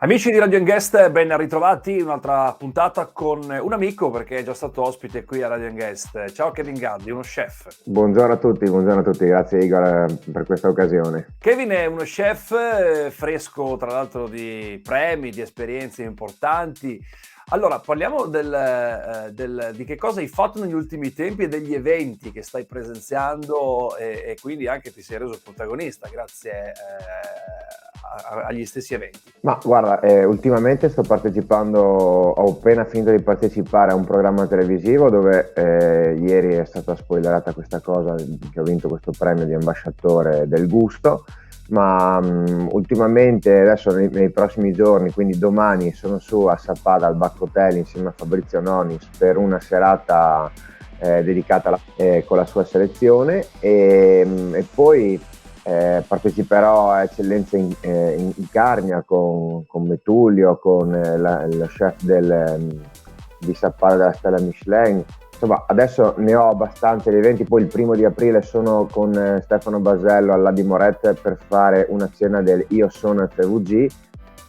Amici di Radio Guest, ben ritrovati in un'altra puntata con un amico perché è già stato ospite qui a Radio Guest. Ciao Kevin Gaddi, uno chef. Buongiorno a tutti, grazie Igor per questa occasione. Kevin è uno chef fresco, tra l'altro di premi, di esperienze importanti. Allora, parliamo di che cosa hai fatto negli ultimi tempi e degli eventi che stai presenziando e quindi anche ti sei reso protagonista grazie agli stessi eventi. Ma guarda, ultimamente sto partecipando, ho appena finito di partecipare a un programma televisivo dove ieri è stata spoilerata questa cosa, che ho vinto questo premio di ambasciatore del gusto, ma ultimamente, adesso nei prossimi giorni, quindi domani, sono su a Sappada al Back Hotel insieme a Fabrizio Nonis per una serata dedicata con la sua selezione e poi parteciperò a Eccellenze in Carnia con Metulio, con lo chef di Sappada della Stella Michelin. Insomma, adesso ne ho abbastanza di eventi, poi il 1 aprile sono con Stefano Basello alla di Moret per fare una cena del Io sono FVG.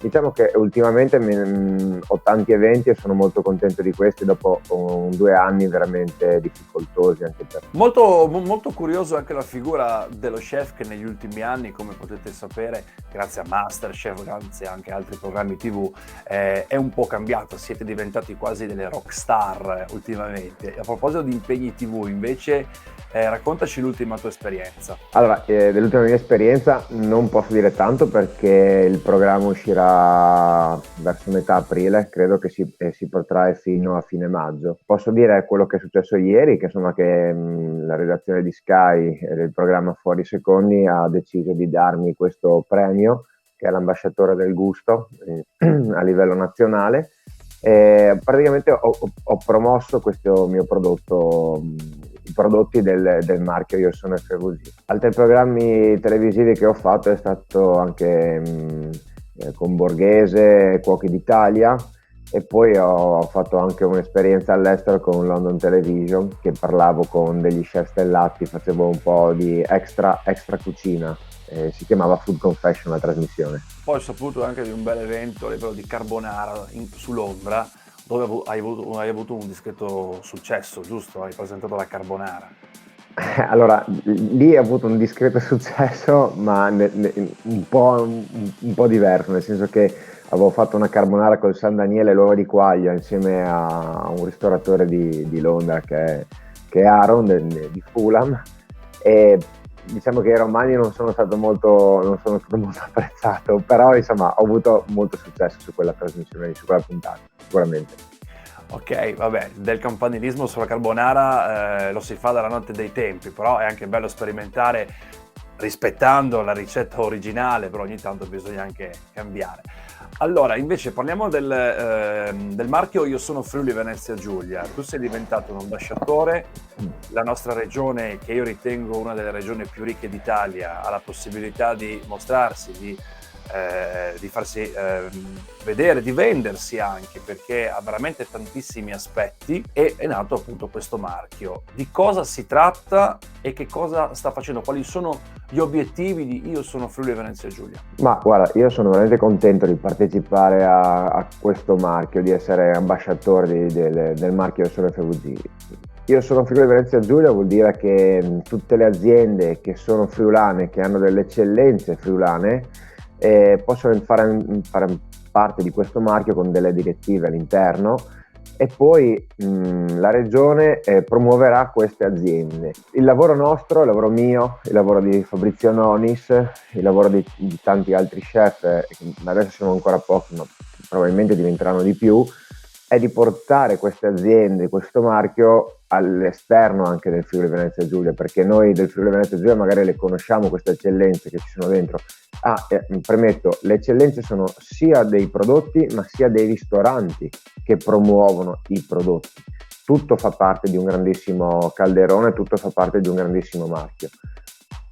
Diciamo che ultimamente ho tanti eventi e sono molto contento di questi dopo 2 anni veramente difficoltosi anche per me. Molto curioso anche la figura dello chef che negli ultimi anni, come potete sapere, grazie a Masterchef, grazie anche a altri programmi TV, è un po' cambiato. Siete diventati quasi delle rock star ultimamente. A proposito di impegni TV, invece, raccontaci l'ultima tua esperienza. Allora, dell'ultima mia esperienza non posso dire tanto perché il programma uscirà verso metà aprile, credo che si protrae fino a fine maggio. Posso dire quello che è successo ieri, che insomma che la redazione di Sky del programma Fuori Secondi ha deciso di darmi questo premio, che è l'ambasciatore del gusto a livello nazionale. Praticamente ho promosso questo mio prodotto, i prodotti del marchio Io sono FVG. Altri programmi televisivi che ho fatto è stato anche con Borghese, Cuochi d'Italia, e poi ho fatto anche un'esperienza all'estero con London Television, che parlavo con degli chef stellati, facevo un po' di extra cucina. Si chiamava Food Confession la trasmissione. Poi ho saputo anche di un bel evento a livello di carbonara su Londra, dove hai avuto un discreto successo, giusto? Hai presentato la carbonara. Allora, lì ho avuto un discreto successo, ma un po' diverso, nel senso che avevo fatto una carbonara col San Daniele e l'uovo di quaglia insieme a un ristoratore di Londra che è Aaron di Fulham, e diciamo che i romani non sono stato molto apprezzato, però insomma ho avuto molto successo su quella trasmissione, su quella puntata, sicuramente. Ok, vabbè, del campanilismo sulla carbonara lo si fa dalla notte dei tempi, però è anche bello sperimentare rispettando la ricetta originale, però ogni tanto bisogna anche cambiare. Allora, invece parliamo del marchio Io sono Friuli Venezia Giulia. Tu sei diventato un ambasciatore, la nostra regione, che io ritengo una delle regioni più ricche d'Italia, ha la possibilità di mostrarsi, di farsi vedere, di vendersi anche, perché ha veramente tantissimi aspetti, e è nato appunto questo marchio. Di cosa si tratta e che cosa sta facendo? Quali sono gli obiettivi di Io sono Friuli Venezia Giulia? Ma guarda, io sono veramente contento di partecipare a questo marchio, di essere ambasciatore del marchio Io sono FVG. Io sono Friuli Venezia Giulia vuol dire che tutte le aziende che sono friulane, che hanno delle eccellenze friulane, possono fare parte di questo marchio con delle direttive all'interno, e poi la regione promuoverà queste aziende. Il lavoro nostro, il lavoro mio, il lavoro di Fabrizio Nonis, il lavoro di tanti altri chef, adesso siamo ancora pochi ma probabilmente diventeranno di più, è di portare queste aziende, questo marchio all'esterno anche del Friuli Venezia Giulia, perché noi del Friuli Venezia Giulia magari le conosciamo queste eccellenze che ci sono dentro. Premetto, le eccellenze sono sia dei prodotti ma sia dei ristoranti che promuovono i prodotti. Tutto fa parte di un grandissimo calderone, tutto fa parte di un grandissimo marchio.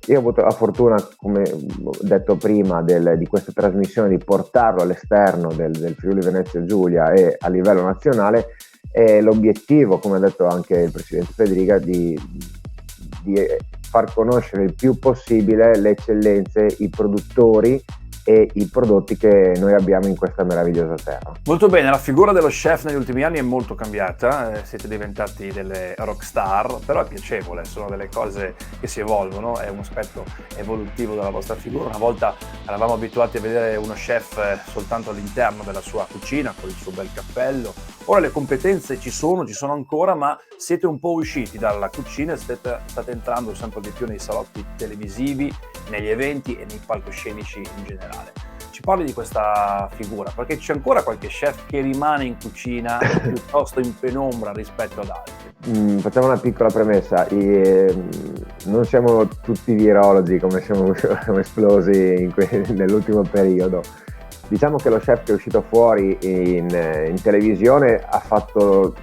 Io ho avuto la fortuna, come ho detto prima, di questa trasmissione, di portarlo all'esterno del Friuli Venezia Giulia e a livello nazionale, e l'obiettivo, come ha detto anche il presidente Federica, di far conoscere il più possibile le eccellenze, i produttori e i prodotti che noi abbiamo in questa meravigliosa terra. Molto bene, la figura dello chef negli ultimi anni è molto cambiata, siete diventati delle rockstar, però è piacevole, sono delle cose che si evolvono, è un aspetto evolutivo della vostra figura. Una volta eravamo abituati a vedere uno chef soltanto all'interno della sua cucina con il suo bel cappello, ora le competenze ci sono ancora, ma siete un po' usciti dalla cucina e state entrando sempre di più nei salotti televisivi, negli eventi e nei palcoscenici in generale. Ci parli di questa figura, perché c'è ancora qualche chef che rimane in cucina piuttosto in penombra rispetto ad altri? Facciamo una piccola premessa, non siamo tutti virologi come siamo esplosi nell'ultimo periodo. Diciamo che lo chef che è uscito fuori in televisione ha fatto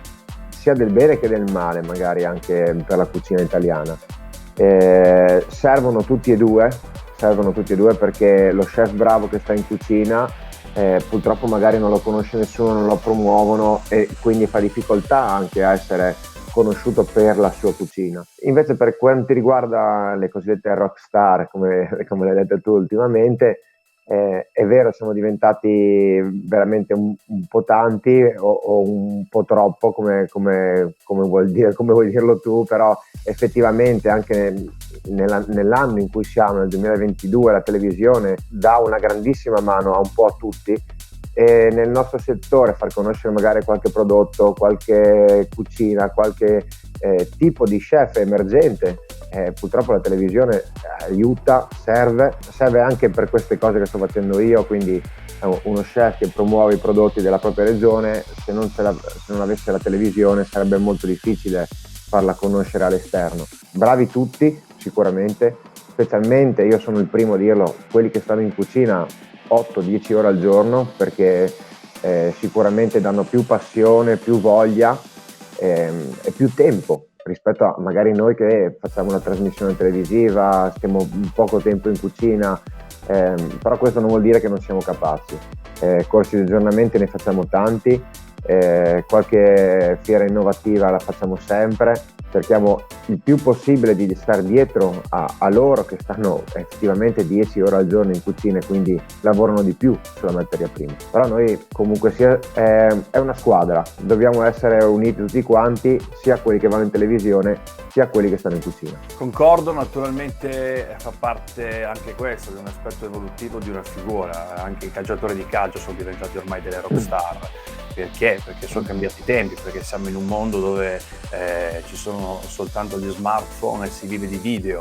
sia del bene che del male, magari anche per la cucina italiana. Servono tutti e due perché lo chef bravo che sta in cucina purtroppo magari non lo conosce nessuno, non lo promuovono e quindi fa difficoltà anche a essere conosciuto per la sua cucina. Invece per quanto riguarda le cosiddette rockstar, come l'hai detto tu ultimamente, è vero, siamo diventati veramente un po' tanti o un po' troppo, come vuoi dirlo tu, però effettivamente anche nell'anno in cui siamo, nel 2022, la televisione dà una grandissima mano a un po' a tutti, e nel nostro settore far conoscere magari qualche prodotto, qualche cucina, qualche tipo di chef emergente. Purtroppo la televisione aiuta, serve anche per queste cose che sto facendo io, quindi uno chef che promuove i prodotti della propria regione, se non avesse la televisione sarebbe molto difficile farla conoscere all'esterno. Bravi tutti, sicuramente, specialmente, io sono il primo a dirlo, quelli che stanno in cucina 8-10 ore al giorno, perché sicuramente danno più passione, più voglia e più tempo rispetto a magari noi che facciamo una trasmissione televisiva, stiamo un poco tempo in cucina, però questo non vuol dire che non siamo capaci. Corsi di aggiornamento ne facciamo tanti, qualche fiera innovativa la facciamo sempre, cerchiamo il più possibile di stare dietro a loro che stanno effettivamente 10 ore al giorno in cucina e quindi lavorano di più sulla materia prima. Però noi comunque è una squadra, dobbiamo essere uniti tutti quanti, sia quelli che vanno in televisione sia quelli che stanno in cucina. Concordo, naturalmente fa parte anche questo di un aspetto evolutivo di una figura, anche i calciatori di calcio sono diventati ormai delle rockstar. Perché? Perché sono cambiati i tempi, perché siamo in un mondo dove ci sono soltanto gli smartphone e si vive di video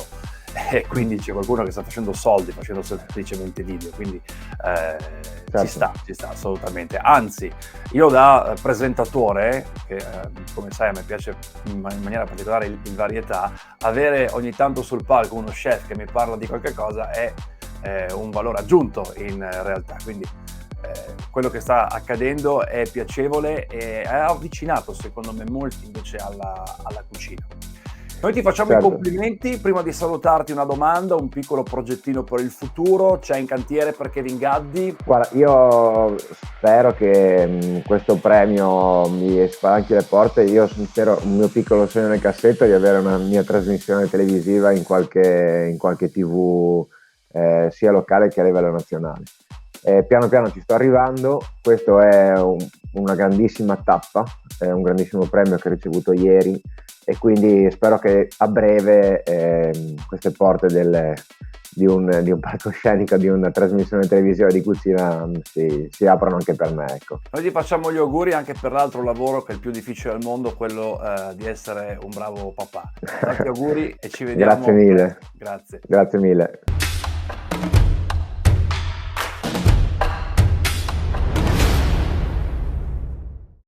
e quindi c'è qualcuno che sta facendo soldi facendo semplicemente video, quindi Certo. ci sta assolutamente. Anzi, io da presentatore, che come sai a me piace in maniera particolare il varietà, avere ogni tanto sul palco uno chef che mi parla di qualche cosa è un valore aggiunto in realtà, quindi quello che sta accadendo è piacevole e ha avvicinato secondo me molti invece alla cucina. Noi ti facciamo Certo. i complimenti, prima di salutarti una domanda, un piccolo progettino per il futuro, c'è in cantiere per Kevin Gaddi? Guarda, io spero che questo premio mi spalanchi le porte. Io spero, un mio piccolo sogno nel cassetto, di avere una mia trasmissione televisiva in qualche TV sia locale che a livello nazionale. Piano piano ci sto arrivando, questo è una grandissima tappa, è un grandissimo premio che ho ricevuto ieri e quindi spero che a breve queste porte di un palcoscenico, di una trasmissione televisiva di cucina si aprono anche per me, ecco. Noi ti facciamo gli auguri anche per l'altro lavoro che è il più difficile al mondo, quello di essere un bravo papà. Tanti auguri e ci vediamo. Grazie mille. Grazie. Grazie mille.